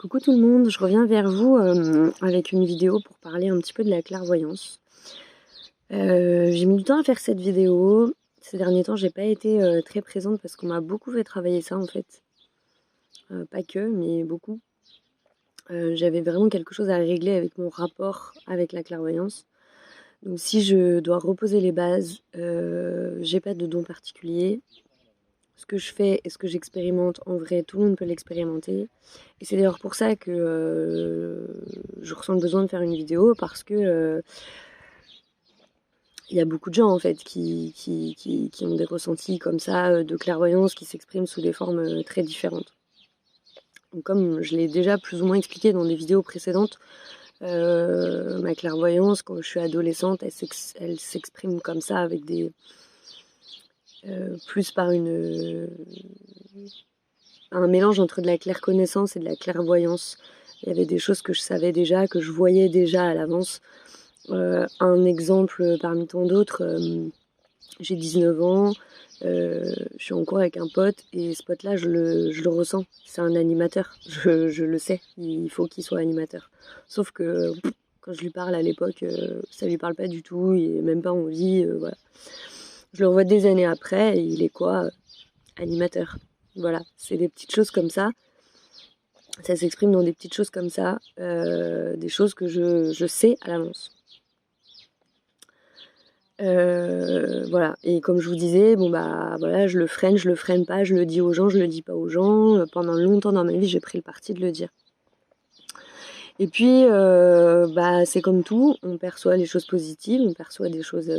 Coucou tout le monde, je reviens vers vous avec une vidéo pour parler un petit peu de la clairvoyance. J'ai mis du temps à faire cette vidéo. Ces derniers temps, j'ai pas été très présente parce qu'on m'a beaucoup fait travailler ça en fait. Pas que, mais beaucoup. J'avais vraiment quelque chose à régler avec mon rapport avec la clairvoyance. Donc si je dois reposer les bases, j'ai pas de don particulier. Ce que je fais et ce que j'expérimente, en vrai, tout le monde peut l'expérimenter. Et c'est d'ailleurs pour ça que je ressens le besoin de faire une vidéo, parce que il y a beaucoup de gens en fait qui ont des ressentis comme ça, de clairvoyance, qui s'expriment sous des formes très différentes. Donc, comme je l'ai déjà plus ou moins expliqué dans des vidéos précédentes, ma clairvoyance, quand je suis adolescente, elle s'exprime comme ça, avec des plus par un mélange entre de la clairconnaissance et de la clairvoyance. Il y avait des choses que je savais déjà, que je voyais déjà à l'avance. Un exemple parmi tant d'autres, j'ai 19 ans, je suis en cours avec un pote et ce pote-là, je le ressens. C'est un animateur, je le sais, il faut qu'il soit animateur. Sauf que quand je lui parle à l'époque, ça lui parle pas du tout, il est même pas envie, voilà. Je le revois des années après et il est quoi? Animateur. Voilà, c'est des petites choses comme ça. Ça s'exprime dans des petites choses comme ça, des choses que je sais à l'avance. Voilà, et comme je vous disais, bon bah voilà, je le freine pas, je le dis aux gens, je le dis pas aux gens. Pendant longtemps dans ma vie, j'ai pris le parti de le dire. Et puis, bah c'est comme tout, on perçoit les choses positives, on perçoit des choses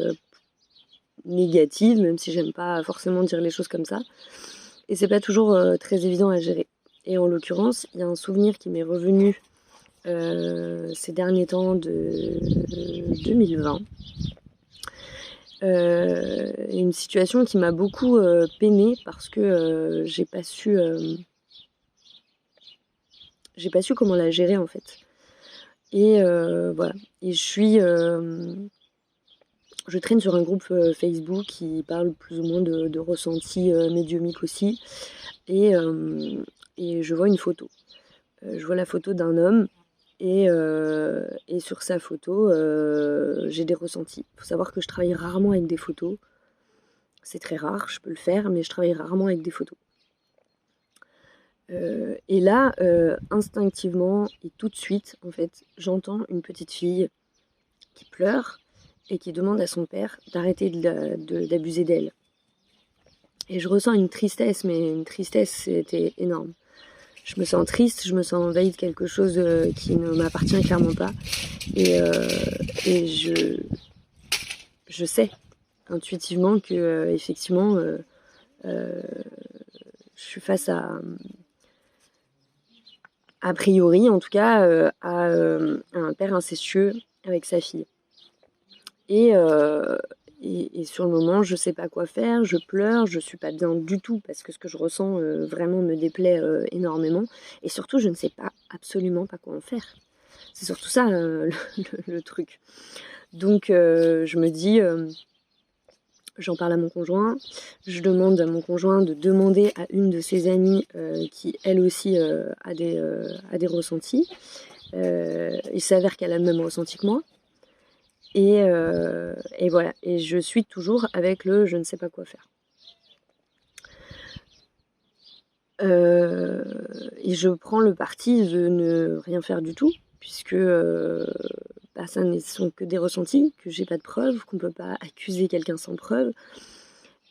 négatives, même si j'aime pas forcément dire les choses comme ça. Et c'est pas toujours très évident à gérer. Et en l'occurrence, il y a un souvenir qui m'est revenu ces derniers temps de 2020. Une situation qui m'a beaucoup peinée parce que j'ai pas su comment la gérer en fait. Et voilà. Et je traîne sur un groupe Facebook qui parle plus ou moins de ressentis médiumniques aussi. Et je vois une photo. Je vois la photo d'un homme. Et sur sa photo, j'ai des ressentis. Il faut savoir que je travaille rarement avec des photos. C'est très rare, je peux le faire, mais je travaille rarement avec des photos. Et là, instinctivement et tout de suite, en fait, j'entends une petite fille qui pleure et qui demande à son père d'arrêter d'abuser d'elle. Et je ressens une tristesse, mais une tristesse, c'était énorme. Je me sens triste, je me sens envahie de quelque chose qui ne m'appartient clairement pas. Et je sais intuitivement que, effectivement, je suis face à priori en tout cas, à un père incestueux avec sa fille. Et sur le moment, je sais pas quoi faire, je pleure, je suis pas bien du tout parce que ce que je ressens vraiment me déplaît énormément. Et surtout, je ne sais absolument pas quoi en faire. C'est surtout ça le truc. Donc je me dis, j'en parle à mon conjoint, je demande à mon conjoint de demander à une de ses amies qui elle aussi a des ressentis. Il s'avère qu'elle a le même ressenti que moi. Et voilà, et je suis toujours avec le je ne sais pas quoi faire. Et je prends le parti de ne rien faire du tout, puisque ça ne sont que des ressentis, que j'ai pas de preuves, qu'on peut pas accuser quelqu'un sans preuve.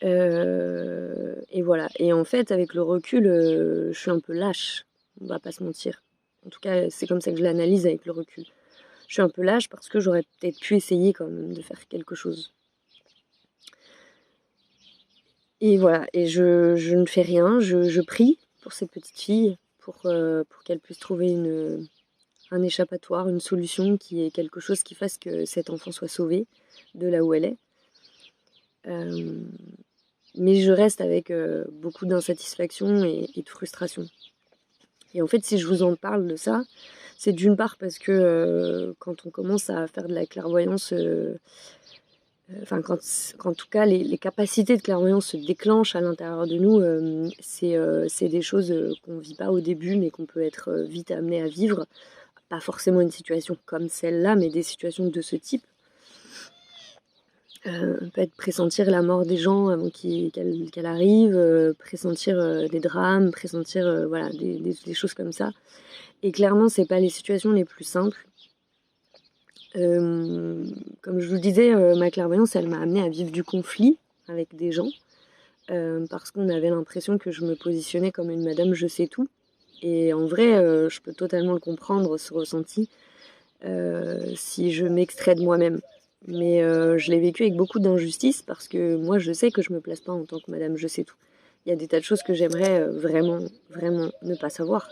Et voilà. Et en fait, avec le recul, je suis un peu lâche, on va pas se mentir. En tout cas, c'est comme ça que je l'analyse avec le recul. Je suis un peu lâche parce que j'aurais peut-être pu essayer quand même de faire quelque chose. Et voilà, et je ne fais rien, je prie pour cette petite fille, pour qu'elle puisse trouver un échappatoire, une solution, qui est quelque chose qui fasse que cet enfant soit sauvé de là où elle est. Mais je reste avec beaucoup d'insatisfaction et de frustration. Et en fait, si je vous en parle de ça, c'est d'une part parce que quand on commence à faire de la clairvoyance, Enfin, quand en tout cas les capacités de clairvoyance se déclenchent à l'intérieur de nous, c'est des choses qu'on vit pas au début, mais qu'on peut être vite amené à vivre. Pas forcément une situation comme celle-là, mais des situations de ce type. Peut-être pressentir la mort des gens avant qu'elle arrive, pressentir des drames, pressentir voilà, des choses comme ça. Et clairement, c'est pas les situations les plus simples. Comme je vous le disais, ma clairvoyance, elle m'a amené à vivre du conflit avec des gens, parce qu'on avait l'impression que je me positionnais comme une madame je sais tout. Et en vrai, je peux totalement le comprendre, ce ressenti, si je m'extrais de moi-même. Mais je l'ai vécu avec beaucoup d'injustice parce que moi, je sais que je me place pas en tant que madame je sais tout. Il y a des tas de choses que j'aimerais vraiment, vraiment ne pas savoir.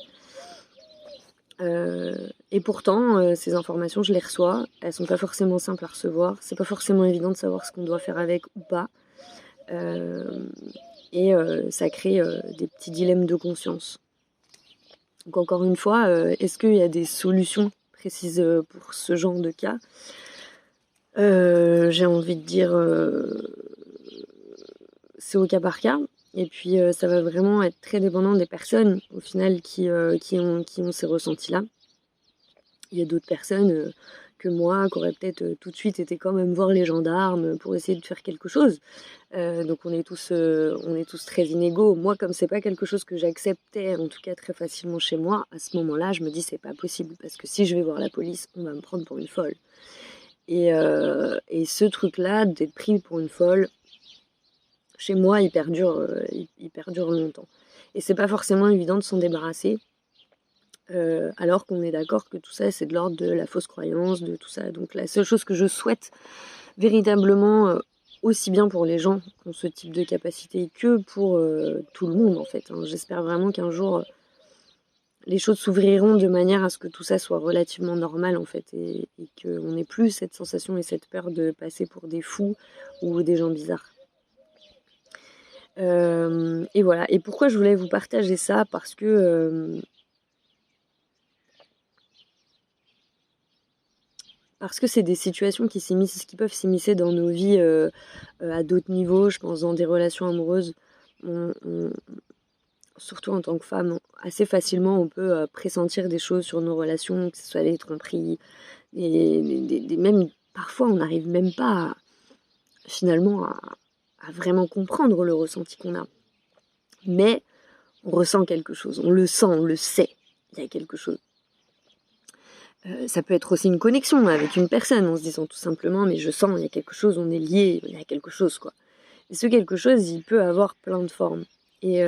Et pourtant, ces informations, je les reçois. Elles sont pas forcément simples à recevoir. C'est pas forcément évident de savoir ce qu'on doit faire avec ou pas. Et ça crée des petits dilemmes de conscience. Donc encore une fois, est-ce qu'il y a des solutions précises pour ce genre de cas? J'ai envie de dire c'est au cas par cas. Et puis ça va vraiment être très dépendant des personnes au final qui ont ces ressentis-là. Il y a d'autres personnes que moi qui auraient peut-être tout de suite été quand même voir les gendarmes pour essayer de faire quelque chose. Donc on est tous très inégaux. Moi, comme c'est pas quelque chose que j'acceptais, en tout cas très facilement chez moi, à ce moment-là, je me dis c'est pas possible parce que si je vais voir la police, on va me prendre pour une folle. Et ce truc-là, d'être pris pour une folle, chez moi, il perdure longtemps. Et c'est pas forcément évident de s'en débarrasser. Alors qu'on est d'accord que tout ça, c'est de l'ordre de la fausse croyance, de tout ça. Donc la seule chose que je souhaite véritablement, aussi bien pour les gens qui ont ce type de capacité que pour tout le monde en fait, hein. J'espère vraiment qu'un jour, les choses s'ouvriront de manière à ce que tout ça soit relativement normal en fait, et qu'on n'ait plus cette sensation et cette peur de passer pour des fous ou des gens bizarres. Et voilà. Et pourquoi je voulais vous partager ça? Parce que c'est des situations qui peuvent s'immiscer dans nos vies à d'autres niveaux. Je pense dans des relations amoureuses, surtout en tant que femme, assez facilement on peut pressentir des choses sur nos relations, que ce soit des tromperies, même parfois on n'arrive même pas finalement à vraiment comprendre le ressenti qu'on a. Mais on ressent quelque chose, on le sent, on le sait, il y a quelque chose. Ça peut être aussi une connexion avec une personne en se disant tout simplement mais je sens, il y a quelque chose, on est liés, il y a quelque chose quoi. Et ce quelque chose, il peut avoir plein de formes. Et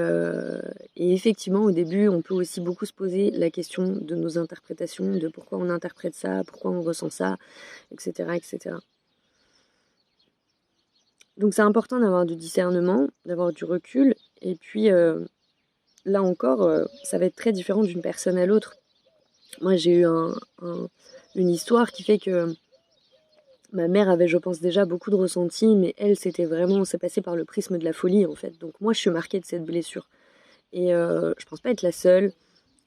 effectivement, au début, on peut aussi beaucoup se poser la question de nos interprétations, de pourquoi on interprète ça, pourquoi on ressent ça, etc. etc. Donc c'est important d'avoir du discernement, d'avoir du recul. Et puis là encore, ça va être très différent d'une personne à l'autre. Moi, j'ai eu une histoire qui fait que ma mère avait, je pense, déjà beaucoup de ressentis, mais elle, c'est passé par le prisme de la folie, en fait. Donc moi, je suis marquée de cette blessure. Et je pense pas être la seule,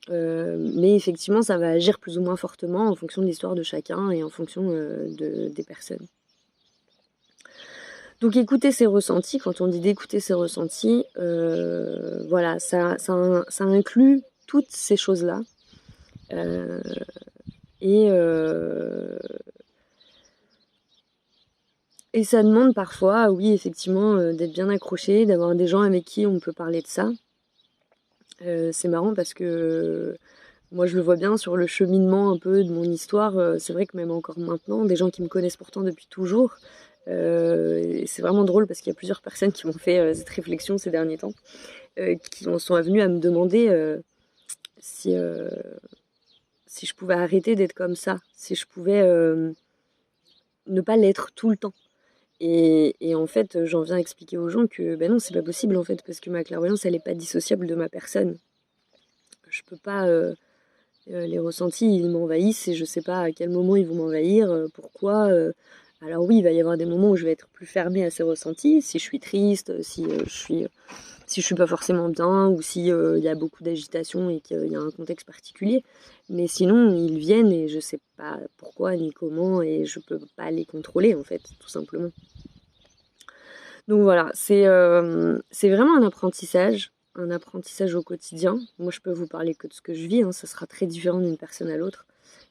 mais effectivement, ça va agir plus ou moins fortement en fonction de l'histoire de chacun et en fonction des personnes. Donc écouter ses ressentis, quand on dit d'écouter ses ressentis, voilà, ça inclut toutes ces choses-là. Et ça demande parfois, oui, effectivement, d'être bien accroché, d'avoir des gens avec qui on peut parler de ça. C'est marrant parce que moi, je le vois bien sur le cheminement un peu de mon histoire. C'est vrai que même encore maintenant, des gens qui me connaissent pourtant depuis toujours, c'est vraiment drôle parce qu'il y a plusieurs personnes qui m'ont fait cette réflexion ces derniers temps, qui en sont venues à me demander si je pouvais arrêter d'être comme ça, si je pouvais ne pas l'être tout le temps. Et en fait, j'en viens expliquer aux gens que ben non, c'est pas possible en fait, parce que ma clairvoyance, elle est pas dissociable de ma personne. Je peux pas... les ressentis, ils m'envahissent et je sais pas à quel moment ils vont m'envahir, pourquoi. Alors oui, il va y avoir des moments où je vais être plus fermée à ces ressentis, si je suis triste, si je suis si je suis pas forcément bien ou si il y a beaucoup d'agitation et qu'il y a un contexte particulier. Mais sinon, ils viennent et je sais pas pourquoi ni comment et je peux pas les contrôler en fait, tout simplement. Donc voilà, c'est vraiment un apprentissage au quotidien. Moi, je peux vous parler que de ce que je vis, hein, ça sera très différent d'une personne à l'autre.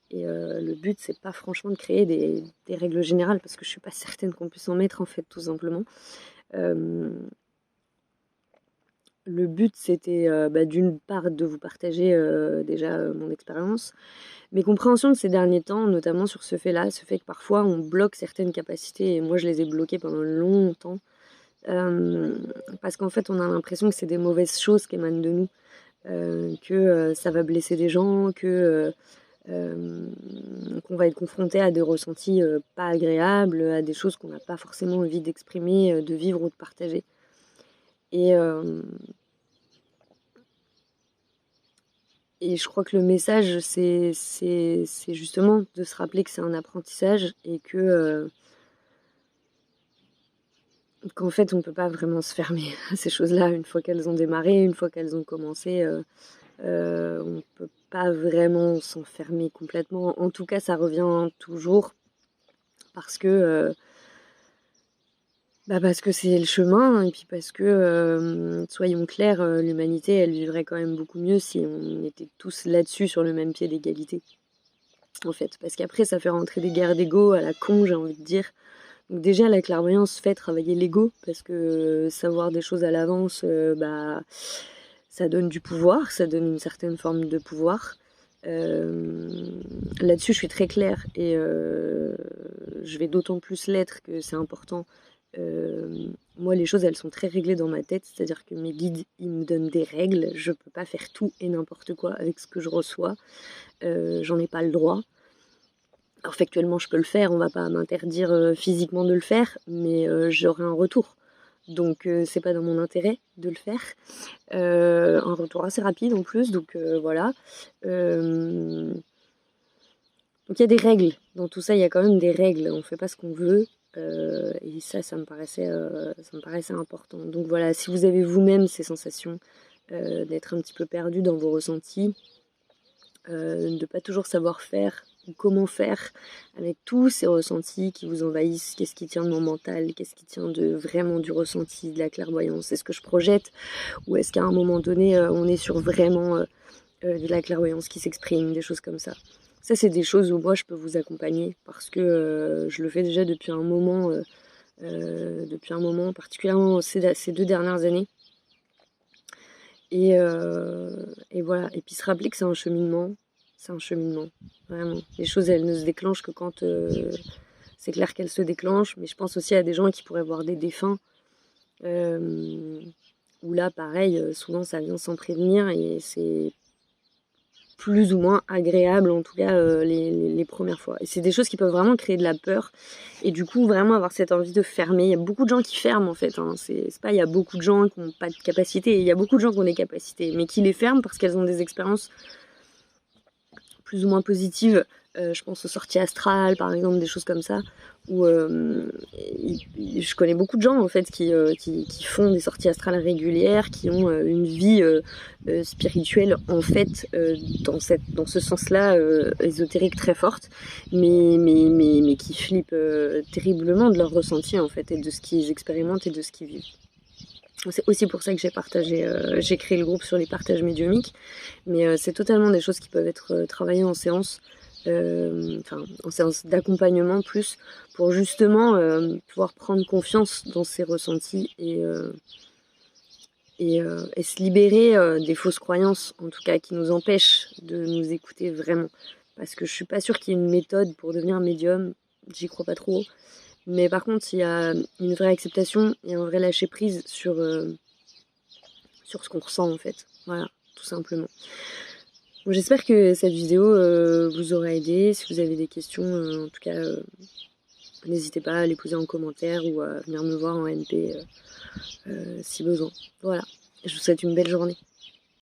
Et le but, c'est pas franchement de créer des règles générales parce que je suis pas certaine qu'on puisse en mettre en fait, tout simplement. Euh, le but, c'était d'une part de vous partager déjà mon expérience, mes compréhensions de ces derniers temps, notamment sur ce fait-là, ce fait que parfois on bloque certaines capacités et moi je les ai bloquées pendant longtemps. Parce qu'en fait, on a l'impression que c'est des mauvaises choses qui émanent de nous, que ça va blesser des gens, qu'on va être confronté à des ressentis pas agréables, à des choses qu'on n'a pas forcément envie d'exprimer, de vivre ou de partager. Et, et je crois que le message, c'est justement de se rappeler que c'est un apprentissage et qu'en fait, on ne peut pas vraiment se fermer à ces choses-là une fois qu'elles ont démarré, une fois qu'elles ont commencé. On ne peut pas vraiment s'enfermer complètement. En tout cas, ça revient toujours parce que c'est le chemin et puis parce que, soyons clairs, l'humanité, elle vivrait quand même beaucoup mieux si on était tous là-dessus sur le même pied d'égalité. En fait, parce qu'après, ça fait rentrer des guerres d'ego à la con, j'ai envie de dire. Donc déjà, la clairvoyance fait travailler l'ego, parce que savoir des choses à l'avance, ça donne du pouvoir, ça donne une certaine forme de pouvoir. Là-dessus, je suis très claire et je vais d'autant plus l'être que c'est important. Moi, les choses, elles sont très réglées dans ma tête, c'est-à-dire que mes guides, ils me donnent des règles. Je peux pas faire tout et n'importe quoi avec ce que je reçois. J'en ai pas le droit. Alors factuellement, je peux le faire, on va pas m'interdire physiquement de le faire, mais j'aurai un retour. Donc c'est pas dans mon intérêt de le faire. Un retour assez rapide en plus, donc voilà. Donc il y a des règles. Dans tout ça, il y a quand même des règles. On fait pas ce qu'on veut. Et ça me paraissait important. Donc voilà, si vous avez vous-même ces sensations d'être un petit peu perdu dans vos ressentis, de pas toujours savoir faire ou comment faire avec tous ces ressentis qui vous envahissent, qu'est-ce qui tient de mon mental, qu'est-ce qui tient de vraiment du ressenti, de la clairvoyance, est-ce que je projette ou est-ce qu'à un moment donné on est sur vraiment de la clairvoyance qui s'exprime, des choses comme ça. Ça c'est des choses où moi je peux vous accompagner parce que je le fais déjà depuis un moment, particulièrement ces 2 dernières années. Et voilà. Et puis se rappeler que c'est un cheminement. C'est un cheminement. Vraiment. Les choses, elles ne se déclenchent que quand c'est clair qu'elles se déclenchent. Mais je pense aussi à des gens qui pourraient voir des défunts. Où là, pareil, souvent ça vient sans prévenir et c'est plus ou moins agréable, en tout cas les premières fois. Et c'est des choses qui peuvent vraiment créer de la peur et du coup vraiment avoir cette envie de fermer. Il y a beaucoup de gens qui ferment en fait, hein. C'est pas il y a beaucoup de gens qui n'ont pas de capacité, il y a beaucoup de gens qui ont des capacités, mais qui les ferment parce qu'elles ont des expériences plus ou moins positives. Je pense aux sorties astrales par exemple, des choses comme ça, où je connais beaucoup de gens en fait qui font des sorties astrales régulières, qui ont une vie spirituelle en fait dans ce sens-là ésotérique très forte, mais qui flippent terriblement de leur ressenti en fait et de ce qu'ils expérimentent et de ce qu'ils vivent. C'est aussi pour ça que j'ai créé le groupe sur les partages médiumiques, mais c'est totalement des choses qui peuvent être travaillées en séance, en séance d'accompagnement plus, pour justement pouvoir prendre confiance dans ses ressentis et se libérer des fausses croyances, en tout cas, qui nous empêchent de nous écouter vraiment. Parce que je suis pas sûre qu'il y ait une méthode pour devenir médium, j'y crois pas trop. Mais par contre, il y a une vraie acceptation et un vrai lâcher prise sur ce qu'on ressent en fait. Voilà, tout simplement. Bon, j'espère que cette vidéo vous aura aidé. Si vous avez des questions, en tout cas, n'hésitez pas à les poser en commentaire ou à venir me voir en NP si besoin. Voilà, je vous souhaite une belle journée.